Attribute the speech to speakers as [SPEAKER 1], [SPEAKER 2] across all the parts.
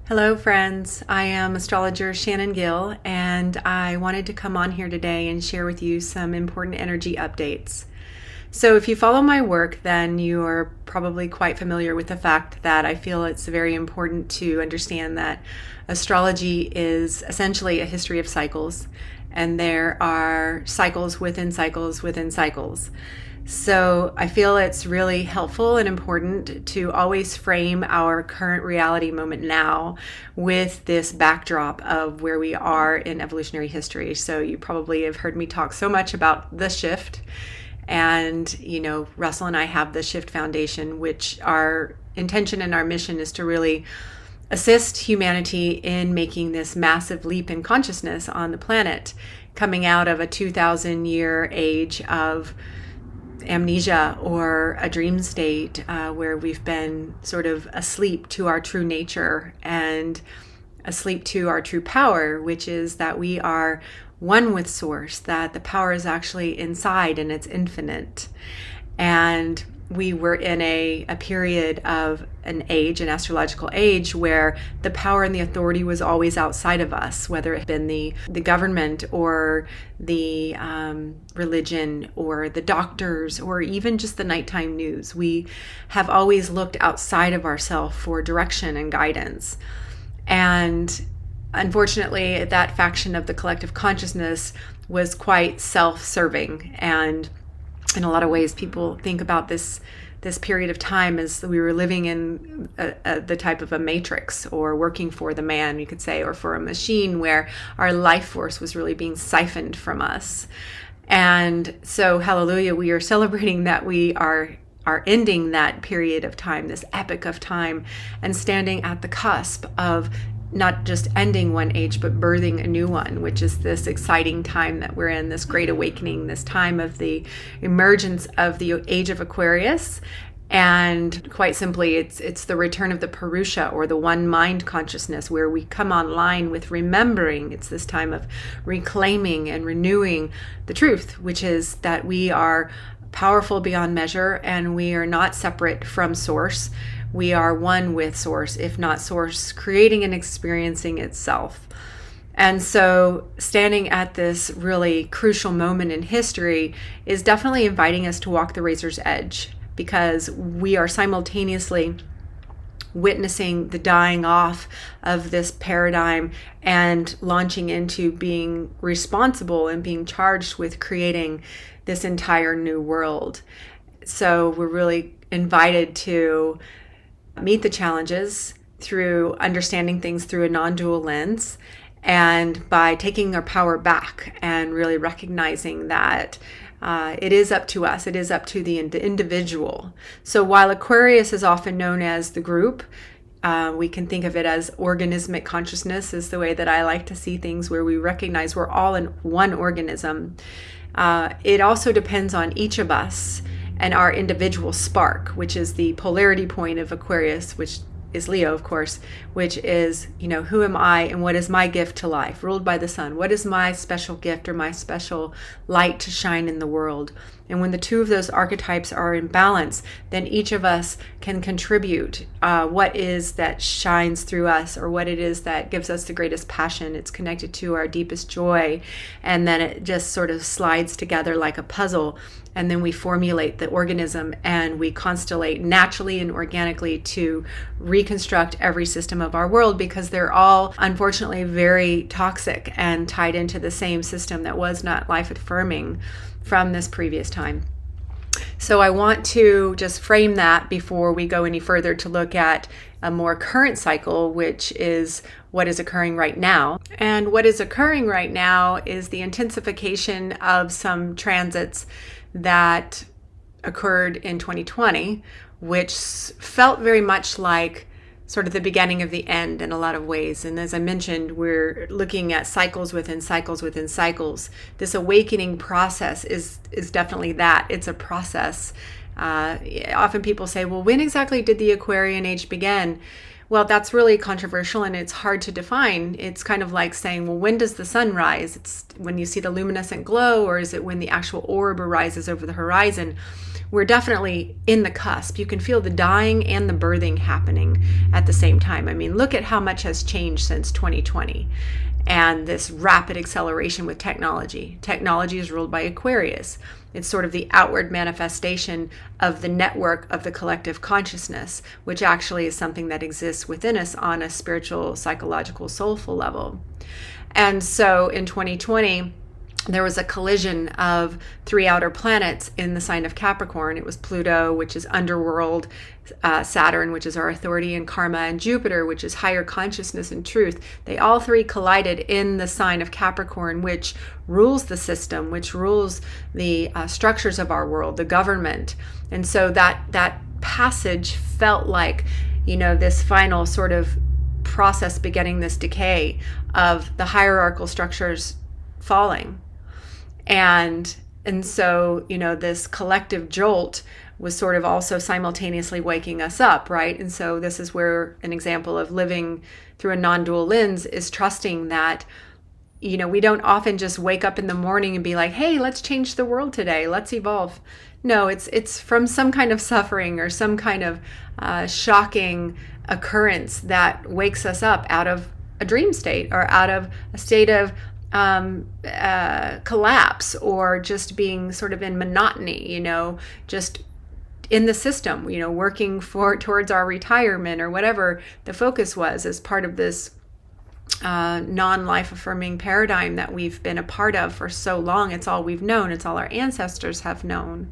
[SPEAKER 1] Hello, friends. I am astrologer Shannon Gill, and I wanted to come on here today and share with you some important energy updates. So, if you follow my work, then you are probably quite familiar with the fact that I feel it's very important to understand that astrology is essentially a history of cycles, and there are cycles within cycles within cycles. So I feel it's really helpful and important to always frame our current reality moment now with this backdrop of where we are in evolutionary history. So you probably have heard me talk so much about the shift. And, Russell and I have the Shift Foundation, which our intention and our mission is to really assist humanity in making this massive leap in consciousness on the planet, coming out of a 2,000-year age of amnesia or a dream state where we've been sort of asleep to our true nature and asleep to our true power, which is that we are one with Source, that the power is actually inside and it's infinite. And we were in a period of an astrological age, where the power and the authority was always outside of us, whether it had been the government or the religion or the doctors or even just the nighttime news. We have always looked outside of ourselves for direction and guidance. And unfortunately, that faction of the collective consciousness was quite self-serving, and in a lot of ways, people think about this period of time as we were living in the type of a matrix, or working for the man, you could say, or for a machine, where our life force was really being siphoned from us. And so, hallelujah, we are celebrating that we are ending that period of time, this epic of time, and standing at the cusp of not just ending one age, but birthing a new one, which is this exciting time that we're in, this great awakening, this time of the emergence of the age of Aquarius. And quite simply, it's the return of the Purusha, or the one mind consciousness, where we come online with remembering. It's this time of reclaiming and renewing the truth, which is that we are powerful beyond measure, and we are not separate from Source. We are one with Source, if not Source creating and experiencing itself. And so standing at this really crucial moment in history is definitely inviting us to walk the razor's edge, because we are simultaneously witnessing the dying off of this paradigm and launching into being responsible and being charged with creating this entire new world. So we're really invited to meet the challenges through understanding things through a non-dual lens, and by taking our power back and really recognizing that it is up to us, it is up to the individual. So while Aquarius is often known as the group, we can think of it as organismic consciousness, is the way that I like to see things, where we recognize we're all in one organism. It also depends on each of us and our individual spark, which is the polarity point of Aquarius, which is Leo, of course, which is, who am I and what is my gift to life, ruled by the sun? What is my special gift or my special light to shine in the world? And when the two of those archetypes are in balance, then each of us can contribute what is that shines through us, or what it is that gives us the greatest passion. It's connected to our deepest joy. And then it just sort of slides together like a puzzle. And then we formulate the organism, and we constellate naturally and organically to reconstruct every system of our world, because they're all, unfortunately, very toxic and tied into the same system that was not life affirming from this previous time. So I want to just frame that before we go any further to look at a more current cycle, which is what is occurring right now. And what is occurring right now is the intensification of some transits that occurred in 2020, which felt very much like sort of the beginning of the end in a lot of ways. And as I mentioned, we're looking at cycles within cycles within cycles. This awakening process is definitely that. It's a process. Often people say, well, when exactly did the Aquarian age begin? Well, that's really controversial, and it's hard to define. It's kind of like saying, well, when does the sun rise? It's when you see the luminescent glow, or is it when the actual orb arises over the horizon? we're definitely in the cusp. You can feel the dying and the birthing happening at the same time. I mean, look at how much has changed since 2020 and this rapid acceleration with technology. Technology is ruled by Aquarius. It's sort of the outward manifestation of the network of the collective consciousness, which actually is something that exists within us on a spiritual, psychological, soulful level. And so in 2020, there was a collision of 3 outer planets in the sign of Capricorn. It was Pluto, which is underworld, Saturn, which is our authority and karma, and Jupiter, which is higher consciousness and truth. They all three collided in the sign of Capricorn, which rules the system, which rules the structures of our world, the government. And so that passage felt like, this final sort of process beginning this decay of the hierarchical structures falling. And so, this collective jolt was sort of also simultaneously waking us up, right? And so this is where an example of living through a non-dual lens is trusting that, we don't often just wake up in the morning and be like, hey, let's change the world today. Let's evolve. No, it's from some kind of suffering or some kind of shocking occurrence that wakes us up out of a dream state or out of a state of collapse, or just being sort of in monotony, just in the system, working towards our retirement or whatever the focus was as part of this non-life affirming paradigm that we've been a part of for so long. It's all we've known. It's all our ancestors have known.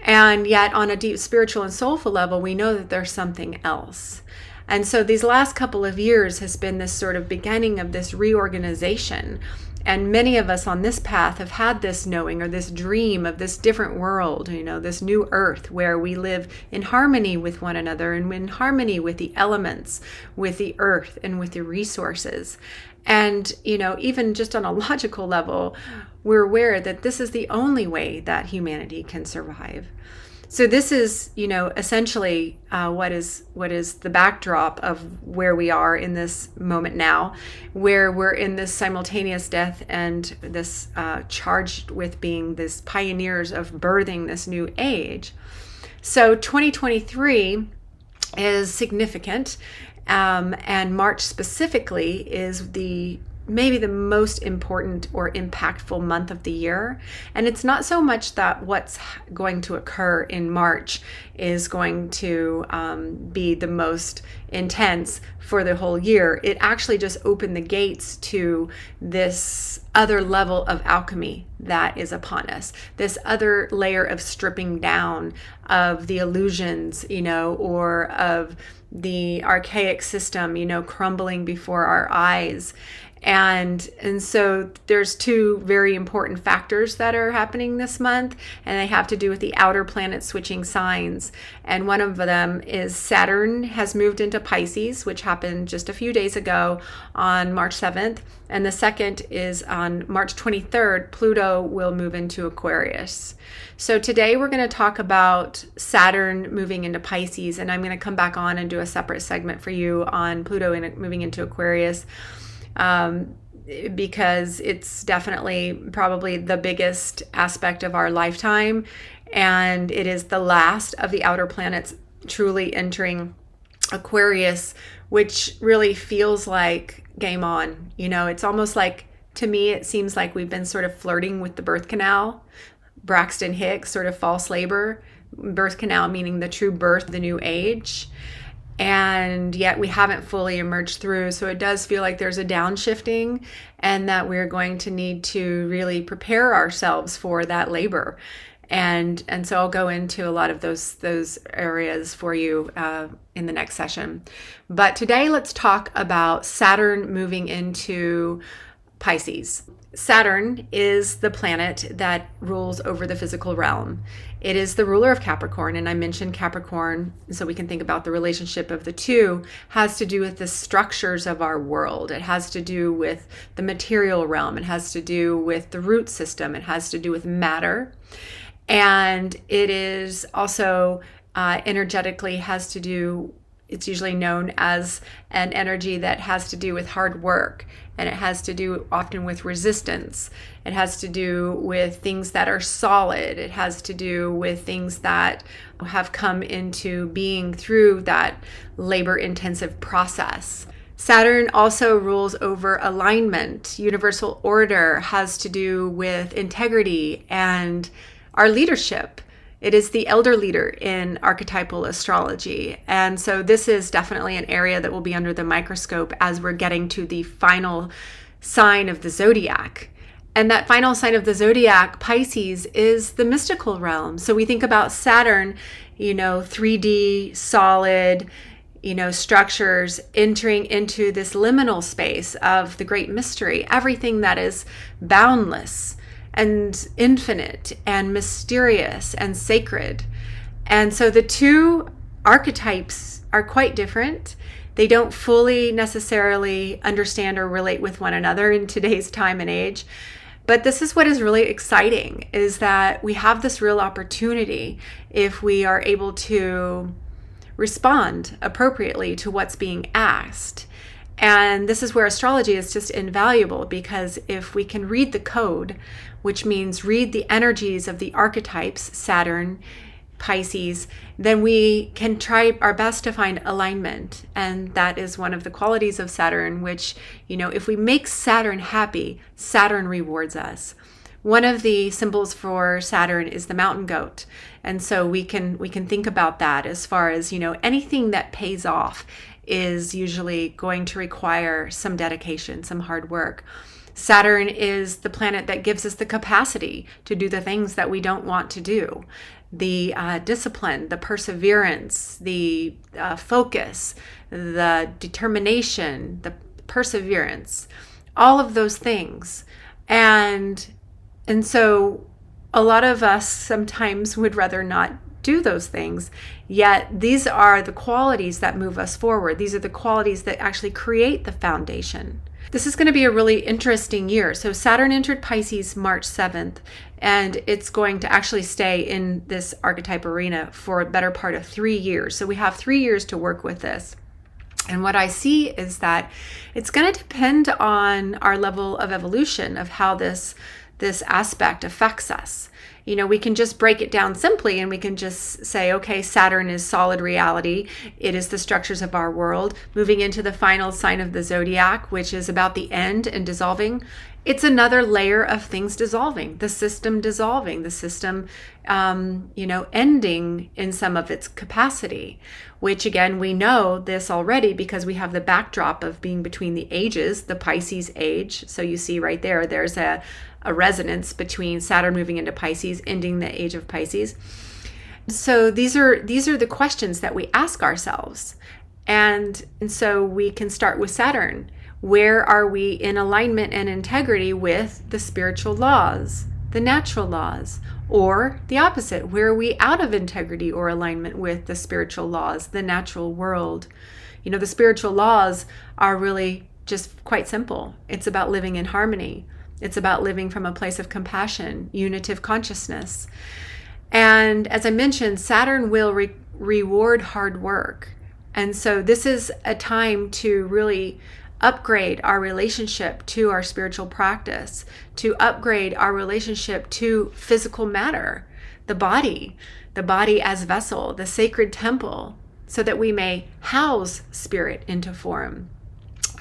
[SPEAKER 1] And yet on a deep spiritual and soulful level, we know that there's something else. And so these last couple of years has been this sort of beginning of this reorganization. And many of us on this path have had this knowing or this dream of this different world, this new earth where we live in harmony with one another and in harmony with the elements, with the earth and with the resources. And, even just on a logical level, we're aware that this is the only way that humanity can survive. So this is, essentially what is the backdrop of where we are in this moment now, where we're in this simultaneous death and this charged with being this pioneers of birthing this new age. So 2023 is significant, and March specifically is maybe the most important or impactful month of the year. And it's not so much that what's going to occur in March is going to be the most intense for the whole year. It actually just opened the gates to this other level of alchemy that is upon us, this other layer of stripping down of the illusions, or of the archaic system, crumbling before our eyes. And so there's 2 very important factors that are happening this month, and they have to do with the outer planet switching signs. And one of them is Saturn has moved into Pisces, which happened just a few days ago on March 7th. And the second is on March 23rd, Pluto will move into Aquarius. So today we're going to talk about Saturn moving into Pisces, and I'm going to come back on and do a separate segment for you on Pluto moving into Aquarius. Because it's definitely probably the biggest aspect of our lifetime, and it is the last of the outer planets truly entering Aquarius, which really feels like game on. It's almost like, to me, it seems like we've been sort of flirting with the birth canal, Braxton Hicks sort of false labor, birth canal meaning the true birth of the new age. And yet we haven't fully emerged through. So it does feel like there's a downshifting, and that we're going to need to really prepare ourselves for that labor. And so I'll go into a lot of those areas for you in the next session. But today let's talk about Saturn moving into Pisces. Saturn is the planet that rules over the physical realm. It is the ruler of Capricorn, and I mentioned Capricorn so we can think about the relationship of the two, has to do with the structures of our world. It has to do with the material realm. It has to do with the root system. It has to do with matter. And it is also energetically has to do it's usually known as an energy that has to do with hard work, and it has to do often with resistance. It has to do with things that are solid. It has to do with things that have come into being through that labor-intensive process. Saturn also rules over alignment. Universal order has to do with integrity and our leadership. It is the elder leader in archetypal astrology. And so this is definitely an area that will be under the microscope as we're getting to the final sign of the zodiac. And that final sign of the zodiac, Pisces, is the mystical realm. So we think about Saturn, 3D, solid, structures entering into this liminal space of the great mystery, everything that is boundless and infinite and mysterious and sacred. And so the two archetypes are quite different. They don't fully necessarily understand or relate with one another in today's time and age. But this is what is really exciting, is that we have this real opportunity if we are able to respond appropriately to what's being asked. And this is where astrology is just invaluable, because if we can read the code, which means read the energies of the archetypes, Saturn, Pisces, then we can try our best to find alignment. And that is one of the qualities of Saturn, which, if we make Saturn happy, Saturn rewards us. One of the symbols for Saturn is the mountain goat. And so we can think about that as far as, anything that pays off is usually going to require some dedication, some hard work. Saturn is the planet that gives us the capacity to do the things that we don't want to do. The discipline, the perseverance, the focus, the determination, the perseverance, all of those things. And so a lot of us sometimes would rather not do those things, yet these are the qualities that move us forward. These are the qualities that actually create the foundation. This is going to be a really interesting year. So Saturn entered Pisces March 7th, and it's going to actually stay in this archetype arena for a better part of 3 years. So we have 3 years to work with this. And what I see is that it's going to depend on our level of evolution, of how this aspect affects us. We can just break it down simply, and we can just say, okay, Saturn is solid reality. It is the structures of our world. Moving into the final sign of the zodiac, which is about the end and dissolving. It's another layer of things dissolving, the system, ending in some of its capacity, which again, we know this already because we have the backdrop of being between the ages, the Pisces age. So you see right there, there's a resonance between Saturn moving into Pisces, ending the age of Pisces. So these are the questions that we ask ourselves. And so we can start with Saturn. Where are we in alignment and integrity with the spiritual laws, the natural laws? Or the opposite, where are we out of integrity or alignment with the spiritual laws, the natural world? The spiritual laws are really just quite simple. It's about living in harmony. It's about living from a place of compassion, unitive consciousness. And as I mentioned, Saturn will reward hard work. And so this is a time to really upgrade our relationship to our spiritual practice, to upgrade our relationship to physical matter, the body as vessel, the sacred temple, so that we may house spirit into form.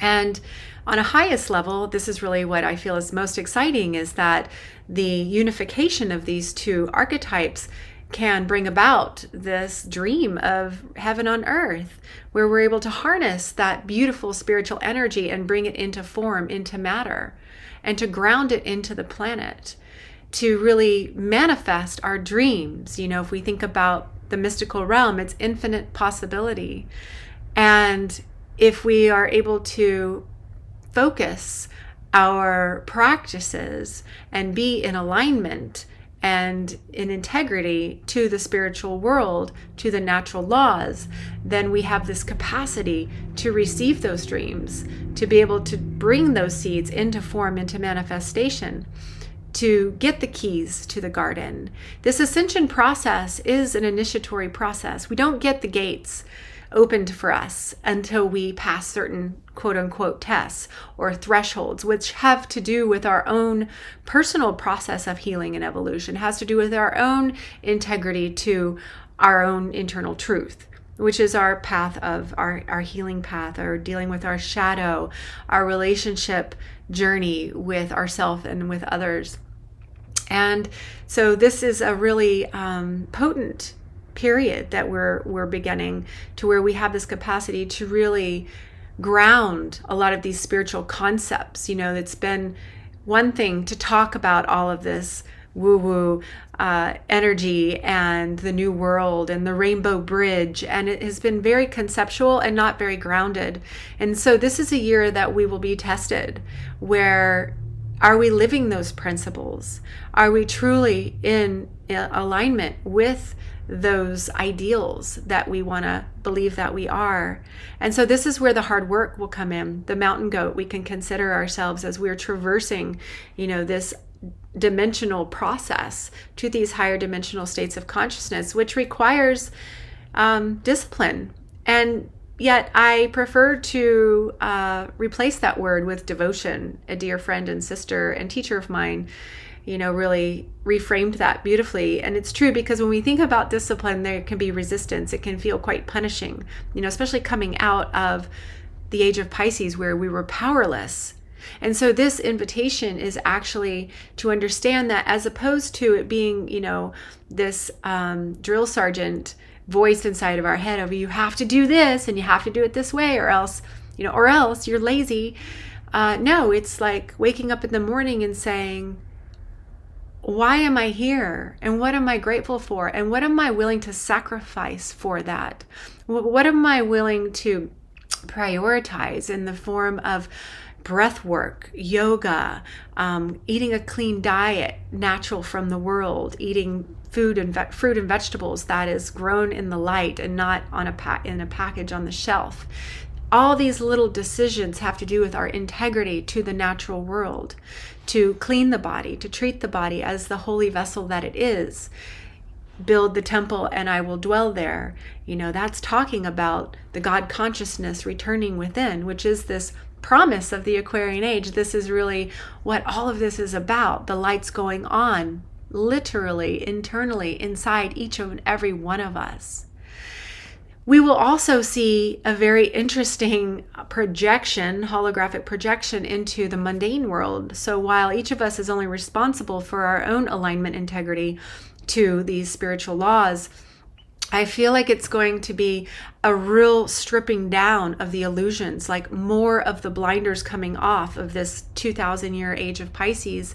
[SPEAKER 1] And on a highest level, this is really what I feel is most exciting, is that the unification of these two archetypes can bring about this dream of heaven on earth, where we're able to harness that beautiful spiritual energy and bring it into form, into matter, and to ground it into the planet, to really manifest our dreams. If we think about the mystical realm, it's infinite possibility. And if we are able to focus our practices and be in alignment and in integrity to the spiritual world, to the natural laws, then we have this capacity to receive those dreams, to be able to bring those seeds into form, into manifestation, to get the keys to the garden. This ascension process is an initiatory process. We don't get the gates opened for us until we pass certain quote unquote tests or thresholds, which have to do with our own personal process of healing and evolution, has to do with our own integrity to our own internal truth, which is our path of our healing path, or dealing with our shadow, our relationship journey with ourselves and with others. And so this is a really potent period that we're beginning, to where we have this capacity to really ground a lot of these spiritual concepts. It's been one thing to talk about all of this woo-woo energy and the new world and the rainbow bridge, and it has been very conceptual and not very grounded. And so this is a year that we will be tested, where are we living those principles? Are we truly in alignment with those ideals that we want to believe that we are? And so this is where the hard work will come in. The mountain goat, we can consider ourselves as we're traversing, this dimensional process to these higher dimensional states of consciousness, which requires discipline. And yet I prefer to replace that word with devotion. A dear friend and sister and teacher of mine, really reframed that beautifully. And it's true, because when we think about discipline, there can be resistance. It can feel quite punishing, especially coming out of the age of Pisces, where we were powerless. And so this invitation is actually to understand that, as opposed to it being, this drill sergeant voice inside of our head of, you have to do this and you have to do it this way, or else you're lazy. No, it's like waking up in the morning and saying, why am I here? And what am I grateful for? And what am I willing to sacrifice for that? What am I willing to prioritize in the form of breath work, yoga, eating a clean diet, natural from the world, eating fruit and vegetables that is grown in the light and not in a package on the shelf. All these little decisions have to do with our integrity to the natural world, to clean the body, to treat the body as the holy vessel that it is. Build the temple and I will dwell there. That's talking about the God consciousness returning within, which is this promise of the Aquarian age. This is really what all of this is about. The light's going on, literally, internally, inside each and every one of us. We will also see a very interesting holographic projection into the mundane world. So while each of us is only responsible for our own alignment integrity to these spiritual laws, I feel like it's going to be a real stripping down of the illusions, like more of the blinders coming off of this 2,000-year age of Pisces,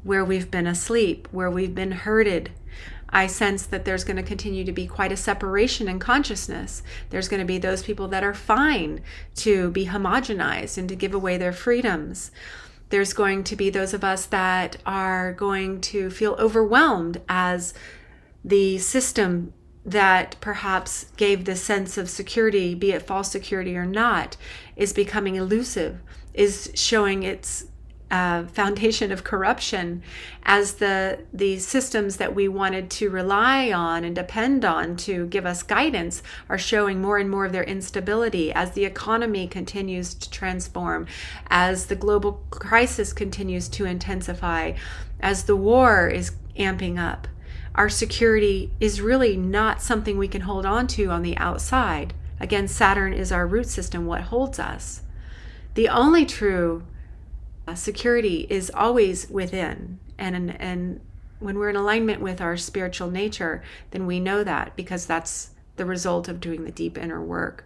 [SPEAKER 1] where we've been asleep, where we've been herded. I sense that there's going to continue to be quite a separation in consciousness. There's going to be those people that are fine to be homogenized and to give away their freedoms. There's going to be those of us that are going to feel overwhelmed as the system that perhaps gave this sense of security, be it false security or not, is becoming elusive, is showing its foundation of corruption, as the systems that we wanted to rely on and depend on to give us guidance are showing more and more of their instability, as the economy continues to transform, as the global crisis continues to intensify, as the war is amping up. Our security is really not something we can hold on to on the outside. Again, Saturn is our root system, what holds us. The only true security is always within. And when we're in alignment with our spiritual nature, then we know that, because that's the result of doing the deep inner work.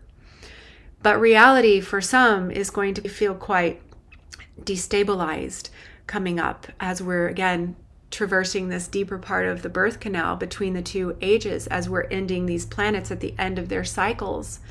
[SPEAKER 1] But reality for some is going to feel quite destabilized coming up, as we're, again, traversing this deeper part of the birth canal between the two ages, as we're ending these planets at the end of their cycles.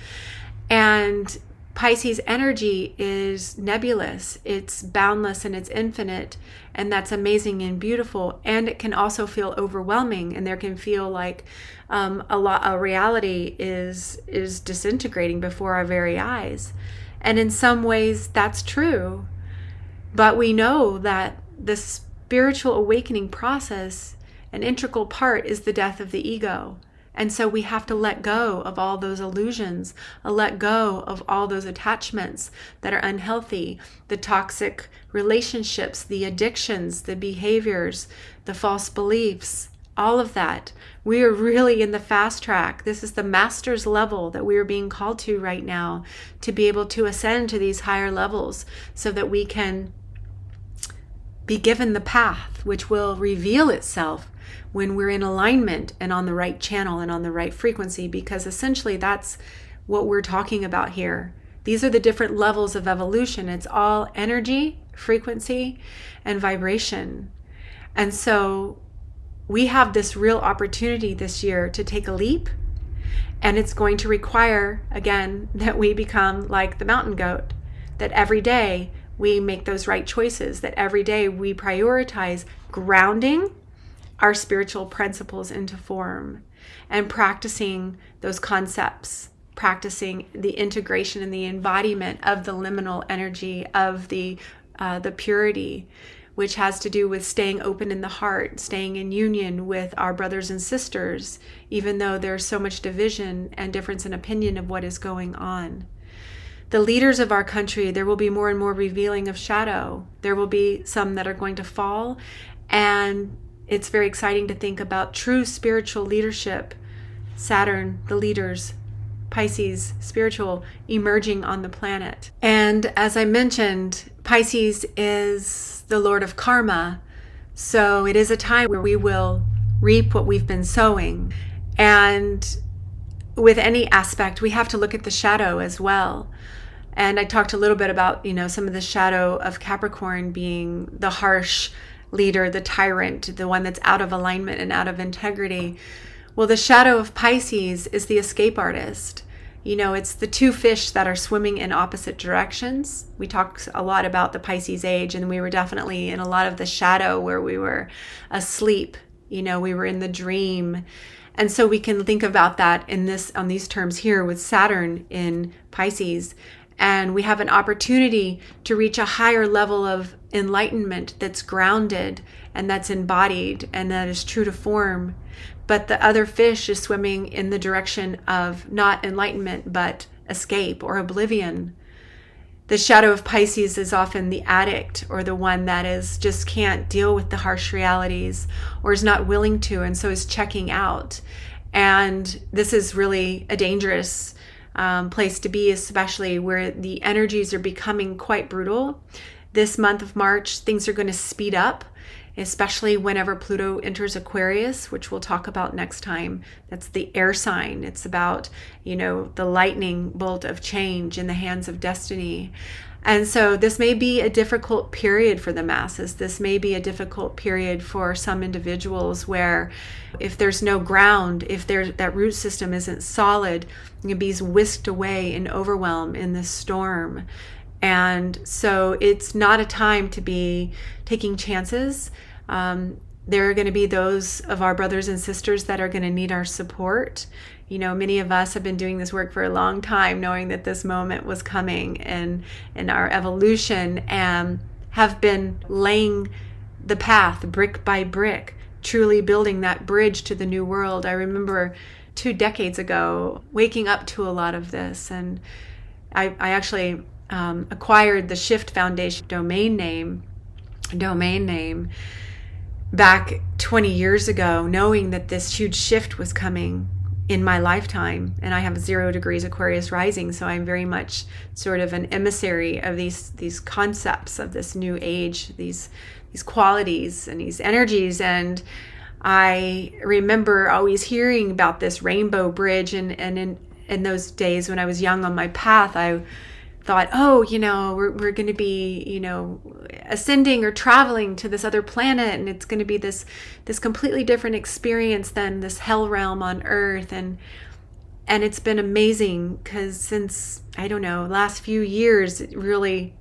[SPEAKER 1] And Pisces energy is nebulous, it's boundless and it's infinite, and that's amazing and beautiful. And it can also feel overwhelming, and there can feel like a reality is disintegrating before our very eyes. And in some ways that's true, but we know that the spiritual awakening process, an integral part, is the death of the ego. And so we have to let go of all those illusions, let go of all those attachments that are unhealthy, the toxic relationships, the addictions, the behaviors, the false beliefs, all of that. We are really in the fast track. This is the master's level that we are being called to right now, to be able to ascend to these higher levels so that we can be given the path, which will reveal itself when we're in alignment and on the right channel and on the right frequency, because essentially that's what we're talking about here. These are the different levels of evolution. It's all energy, frequency, and vibration. And so we have this real opportunity this year to take a leap, and it's going to require, again, that we become like the mountain goat, that every day we make those right choices, that every day we prioritize grounding our spiritual principles into form and practicing those concepts, practicing the integration and the embodiment of the liminal energy of the purity, which has to do with staying open in the heart, staying in union with our brothers and sisters, even though there's so much division and difference in opinion of what is going on. The leaders of our country, there will be more and more revealing of shadow. There will be some that are going to fall, and it's very exciting to think about true spiritual leadership. Saturn, the leaders, Pisces, spiritual, emerging on the planet. And as I mentioned, Pisces is the Lord of Karma. So it is a time where we will reap what we've been sowing. And with any aspect, we have to look at the shadow as well. And I talked a little bit about, some of the shadow of Capricorn being the harsh leader, the tyrant, the one that's out of alignment and out of integrity. Well, the shadow of Pisces is the escape artist. It's the two fish that are swimming in opposite directions. We talked a lot about the Pisces age, and we were definitely in a lot of the shadow where we were asleep. We were in the dream. And so we can think about that on these terms here with Saturn in Pisces. And we have an opportunity to reach a higher level of enlightenment that's grounded and that's embodied and that is true to form. But the other fish is swimming in the direction of not enlightenment, but escape or oblivion. The shadow of Pisces is often the addict, or the one that just can't deal with the harsh realities, or is not willing to, and so is checking out. And this is really a dangerous place to be, especially where the energies are becoming quite brutal. This month of March, things are going to speed up, especially whenever Pluto enters Aquarius, which we'll talk about next time. That's the air sign. It's about, the lightning bolt of change in the hands of destiny. And so this may be a difficult period for the masses. This may be a difficult period for some individuals where if there's no ground, if that root system isn't solid, you can be whisked away in overwhelm in this storm. And so it's not a time to be taking chances. There are going to be those of our brothers and sisters that are going to need our support. Many of us have been doing this work for a long time, knowing that this moment was coming in our evolution, and have been laying the path brick by brick, truly building that bridge to the new world. I remember 2 decades ago waking up to a lot of this, and I actually acquired the Shift Foundation domain name back 20 years ago, knowing that this huge shift was coming in my lifetime. And I have 0 degrees Aquarius rising, so I'm very much sort of an emissary of these concepts of this new age, these qualities and these energies. And I remember always hearing about this rainbow bridge, and in those days when I was young on my path, I thought, we're going to be, ascending or traveling to this other planet, and it's going to be this completely different experience than this hell realm on Earth. And it's been amazing, because since, last few years, really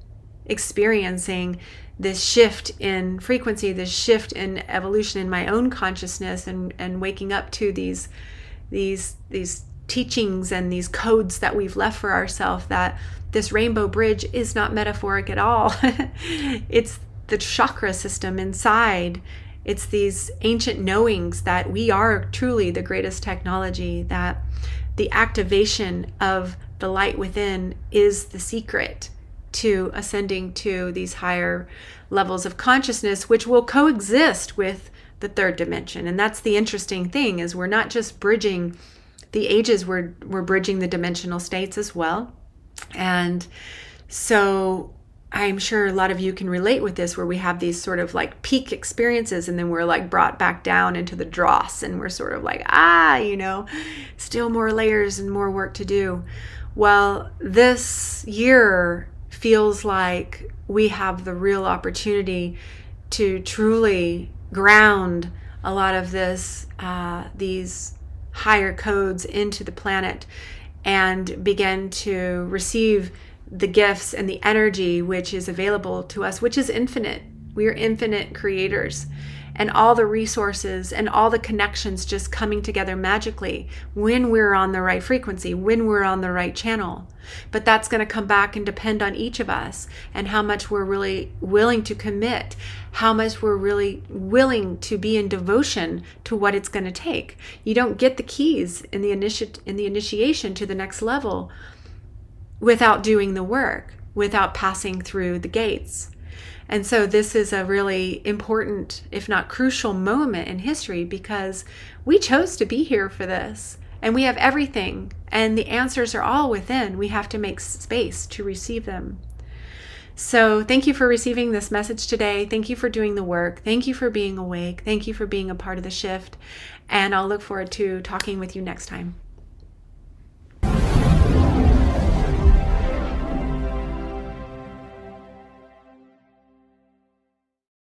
[SPEAKER 1] experiencing this shift in frequency, this shift in evolution in my own consciousness, and waking up to these teachings and these codes that we've left for ourselves, that this rainbow bridge is not metaphoric at all. It's the chakra system inside, It's these ancient knowings that we are truly the greatest technology, that the activation of the light within is the secret to ascending to these higher levels of consciousness, which will coexist with the third dimension. And that's the interesting thing, is we're not just bridging the ages, we're bridging the dimensional states as well. And so I'm sure a lot of you can relate with this, where we have these sort of like peak experiences and then we're like brought back down into the dross, and we're sort of like, still more layers and more work to do. Well, this year feels like we have the real opportunity to truly ground a lot of these higher codes into the planet and begin to receive the gifts and the energy which is available to us, which is infinite. We are infinite creators, and all the resources and all the connections just coming together magically when we're on the right frequency, when we're on the right channel. But that's going to come back and depend on each of us and how much we're really willing to commit, how much we're really willing to be in devotion to what it's going to take. You don't get the keys in the initiation to the next level without doing the work, without passing through the gates. And so this is a really important, if not crucial, moment in history, because we chose to be here for this, and we have everything, and the answers are all within. We have to make space to receive them. So thank you for receiving this message today. Thank you for doing the work. Thank you for being awake. Thank you for being a part of the shift. And I'll look forward to talking with you next time.